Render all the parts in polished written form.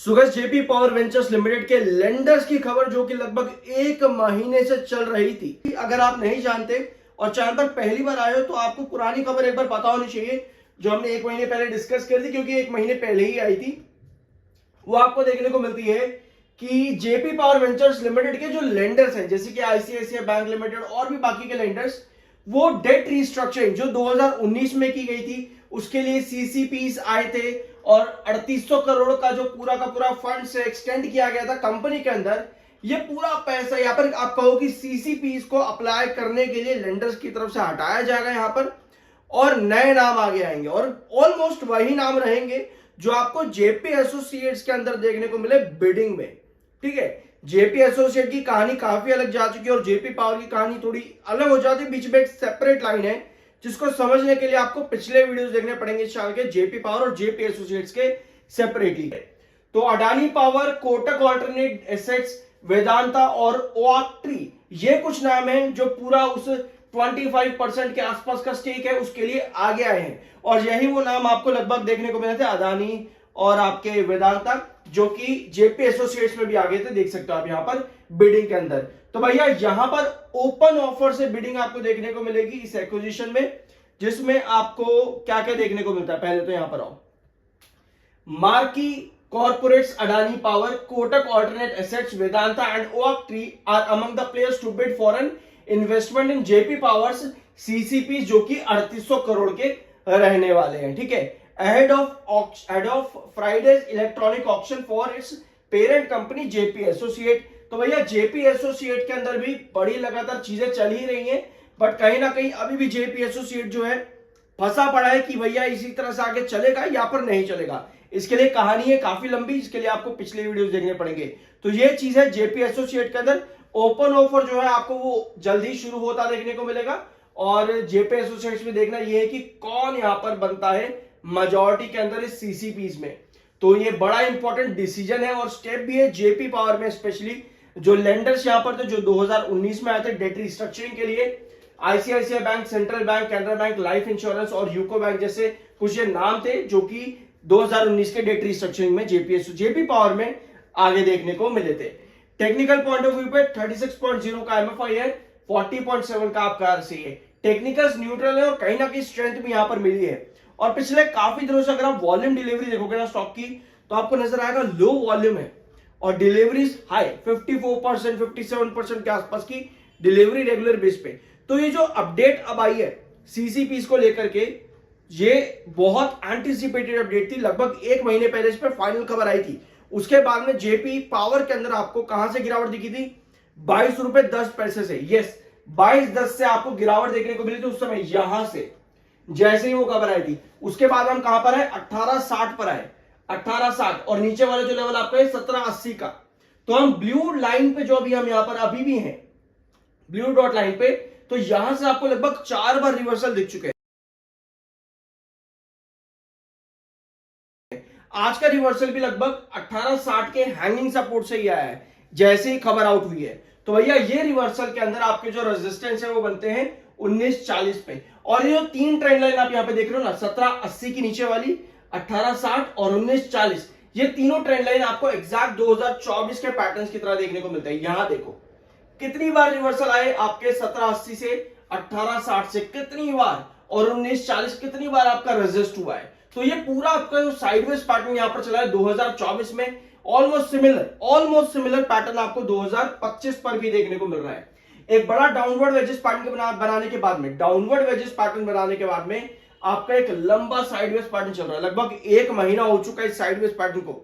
सुगस JP power ventures limited के lenders की खबर जो कि लगभग एक महीने से चल रही थी। अगर आप नहीं जानते और चैनल पर पहली बार आए हो तो आपको पुरानी खबर एक बार पता होनी चाहिए जो हमने एक महीने पहले डिस्कस कर दी, क्योंकि एक महीने पहले ही आई थी। वो आपको देखने को मिलती है कि जेपी पावर वेंचर्स लिमिटेड के जो लेंडर्स हैं जैसे कि आईसीआईसीआई बैंक लिमिटेड और भी बाकी के लेंडर्स, वो डेट रिस्ट्रक्चरिंग जो 2019 में की गई थी उसके लिए सीसीपीस आए थे और 3800 करोड़ का जो पूरा का पूरा फंड से एक्सटेंड किया गया था कंपनी के अंदर। ये पूरा पैसा यहाँ पर आप कहो कि सीसीपीस को अप्लाई करने के लिए लेंडर्स की तरफ से हटाया जाएगा यहाँ पर और नए नाम आगे आएंगे और ऑलमोस्ट वही नाम रहेंगे जो आपको जेपी एसोसिएट्स के अंदर देखने को मिले बिडिंग में। ठीक है, जेपी एसोसिएट की कहानी काफी अलग जा चुकी है और जेपी पावर की कहानी थोड़ी अलग हो जाती है। बीच में एक सेपरेट लाइन है जिसको समझने के लिए आपको पिछले वीडियोस देखने पड़ेंगे इस साल के जेपी पावर और जेपी एसोसिएट्स के सेपरेटली। तो Adani power, Kotak alternate assets, Vedanta और ओआक्ट्री, ये कुछ नाम हैं जो पूरा उस 25% के आसपास का स्टेक है उसके लिए आगे आए हैं और यही वो नाम आपको लगभग देखने को मिले थे अडानी और आपके वेदांता, जो कि जेपी एसोसिएट्स में भी आगे थे, देख सकते हो आप यहां पर बिडिंग के अंदर। तो भैया यहां पर ओपन ऑफर से बिडिंग आपको देखने को मिलेगी इस एक्विजिशन में, जिसमें आपको क्या क्या देखने को मिलता है। पहले तो यहां पर आओ, marquee corporates Adani Power, Kotak Alternate Assets, Vedanta and Oaktree are among the players to bid for an investment in JP Power's CCP जो कि 3800 करोड़ के रहने वाले हैं। ठीक है, ahead of Friday's electronic auction for its parent company JP Associate। तो भैया JP Associate के अंदर भी बड़ी लगातार चीजें चल ही रही हैं, बट कहीं ना कहीं अभी भी JP Associate जो है फंसा पड़ा है कि भैया इसी तरह से आगे चलेगा या पर नहीं चलेगा। इसके लिए कहानी है काफी लंबी, इसके लिए आपको पिछले वीडियोस देखने पड़ेंगे। तो ये चीज है जेपी एसोसिएट के अंदर ओपन ऑफर जो है आपको वो जल्दी शुरू होता देखने को मिलेगा और जेपी एसोसिएट में देखना ये है कि कौन यहां पर बनता है मेजॉरिटी के अंदर इस सीसीपीस में। तो ये बड़ा इंपॉर्टेंट डिसीजन है और स्टेप भी है जेपी पावर में, स्पेशली जो लेंडर्स यहां पर थे जो 2019 में आए थे डेट रिस्ट्रक्चरिंग के लिए। ICICI bank, central bank, Canara bank, life insurance और यूको बैंक जैसे कुछ ये नाम थे जो कि 2019 के डेट रिस्ट्रक्चरिंग में जेपी पावर में आगे देखने को मिले थे। टेक्निकल पॉइंट ऑफ व्यू पे 36.0 का एमएफआई है, 40.7 का आपका आरसी है। टेक्निकल्स न्यूट्रल है और कहीं ना कहीं स्ट्रेंथ भी यहां पर मिली है। और पिछले काफी दिनों से अगर आप वॉल्यूम डिलीवरी देखोगे ना स्टॉक की, तो आपको नजर आएगा लो वॉल्यूम है और डिलीवरीज हाई, 54%, 57% के आसपास की डिलीवरी रेगुलर बेस पे। तो ये जो अपडेट अब आई है सीसीपीस को लेकर के, ये बहुत एंटीसिपेटेड अपडेट थी। लगभग एक महीने पहले इस पर फाइनल खबर आई थी। उसके बाद में जेपी पावर के अंदर आपको कहां से गिरावट दिखी थी? 22 रुपए 10 पैसे से। यस, 22.10 से आपको गिरावट देखने को मिली थी उस समय, यहां से जैसे ही वो खबर आई थी। उसके बाद हम कहां पर है? 1860 पर आए, 1860 और नीचे वाला जो लेवल आपका है 1780 का। तो हम ब्लू लाइन पे जो अभी हम यहां पर अभी भी हैं, ब्लू डॉट लाइन पे, तो यहां से आपको लगभग 4 बार रिवर्सल दिख चुके हैं। आज का रिवर्सल भी लगभग 1860 के हैंगिंग सपोर्ट से ही आया है जैसे ही खबर आउट हुई है। तो भैया ये रिवर्सल के अंदर आपके जो रेजिस्टेंस है वो बनते हैं 1940 पे। और ये जो तीन ट्रेंड लाइन आप यहां पे देख रहे हो ना, 1780 की नीचे वाली, 1860 और 1940, ये तीनों ट्रेंड लाइन आपको एग्जैक्ट 2024 के पैटर्न्स की तरह देखने को मिलता है। यहां देखो कितनी बार रिवर्सल आए आपके 1780 से, 1860 से कितनी बार, और 1940 कितनी बार आपका रेजिस्ट हुआ है। तो ये पूरा आपका जो साइडवेज पैटर्न यहां पर चला है 2024 में, ऑलमोस्ट सिमिलर पैटर्न आपको 2025 पर भी देखने को मिल रहा है। एक बड़ा डाउनवर्ड वेजेस पैटर्न बनाने के बाद में, डाउनवर्ड वेजेस पैटर्न बनाने के बाद में आपका एक लंबा साइडवेज पैटर्न चल रहा है। लगभग एक महीना हो चुका है इस साइडवेज पैटर्न को,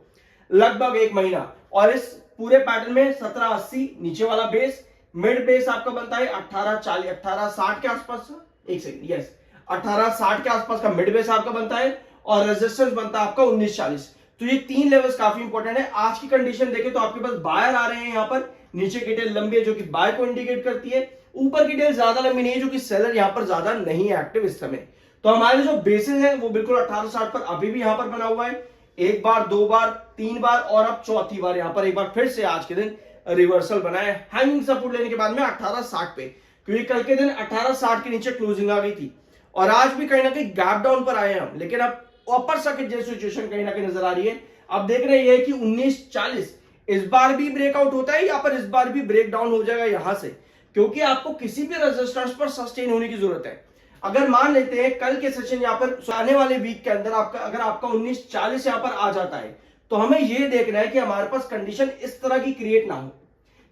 लगभग एक महीना। और इस पूरे पैटर्न में 1780 नीचे वाला बेस, मिड बेस आपका बनता है 1840, 1860 के आसपास, एक सेकंड, यस, 1860 के आसपास का मिड बेस आपका बनता है और रेजिस्टेंस बनता है आपका 1940। तो ये तीन लेवल्स काफी इंपॉर्टेंट है। आज की कंडीशन देखें तो आपके पास बायर आ रहे हैं यहां पर, नीचे की टेल लंबी है जो कि बाय को इंडिकेट करती है, ऊपर की टेल ज्यादा लंबी नहीं है जो कि सेलर यहां पर ज्यादा नहीं है एक्टिव इस समय। तो हमारे जो बेसिस है वो बिल्कुल 1860 पर अभी भी यहां पर बना हुआ है। एक बार, दो बार, तीन बार और अब चौथी बार यहां पर एक बार फिर से आज के दिन रिवर्सल बना है हैंगिंग सपोर्ट लेने के बाद में 1860 पे, क्योंकि कल के दिन 1860 के नीचे क्लोजिंग आ गई थी और आज भी कहीं ना कहीं गैप डाउन पर आए हैं हम। लेकिन अब अपर सर्किट जैसी सिचुएशन कहीं ना कहीं नजर आ रही है आप देख रहे हैं कि 1940 इस बार भी ब्रेकआउट होता है, यहाँ पर इस बार भी ब्रेक डाउन हो जाएगा यहां से, क्योंकि आपको किसी भी रेजिस्टेंस पर सस्टेन होने की जरूरत है। अगर मान लेते हैं कल के सेशन यहाँ पर आने वाले वीक के अंदर अगर आपका 1940 यहाँ पर आ जाता है, तो हमें यह देखना है कि हमारे पास कंडीशन इस तरह की क्रिएट ना हो,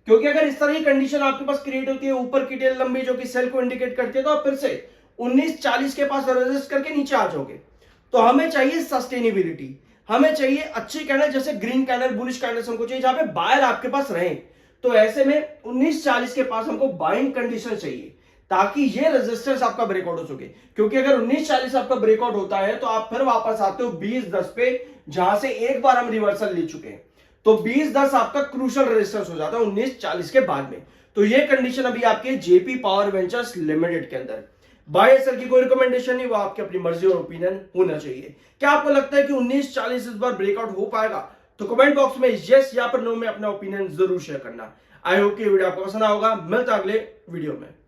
क्योंकि अगर इस तरह की कंडीशन आपके पास क्रिएट होती है, ऊपर की टेल लंबी जो कि सेल को इंडिकेट करती है, तो आप फिर से 1940 के पास रेजिस्ट करके नीचे आ जाओगे। तो हमें चाहिए सस्टेनेबिलिटी, हमें चाहिए अच्छी कैंडल, जैसे ग्रीन कैंडल, बुलिश कैंडल हमको चाहिए जहां पे बायर आपके पास रहे। तो ऐसे में 1940 के पास हमको बाइंग कंडीशन चाहिए ताकि ये रेजिस्टेंस आपका ब्रेकआउट हो सके, क्योंकि अगर 1940 आपका ब्रेकआउट होता है तो आप फिर वापस आते हो 2010 पे, जहां से एक बार हम रिवर्सल ले चुके हैं। तो 2010 आपका क्रूशियल रेजिस्टेंस हो जाता है 1940 के बाद में। तो ये कंडीशन अभी आपके जेपी पावर वेंचर्स लिमिटेड के अंदर। बाय सेल की कोई रिकमेंडेशन नहीं, वो आपकी अपनी मर्जी और ओपिनियन होना चाहिए। क्या आपको लगता है कि 1940 इस बार ब्रेकआउट हो पाएगा? तो कमेंट बॉक्स में यस या फिर नो में अपना ओपिनियन जरूर शेयर करना। आई होप कि वीडियो आपको पसंद आएगा। मिलता अगले वीडियो में।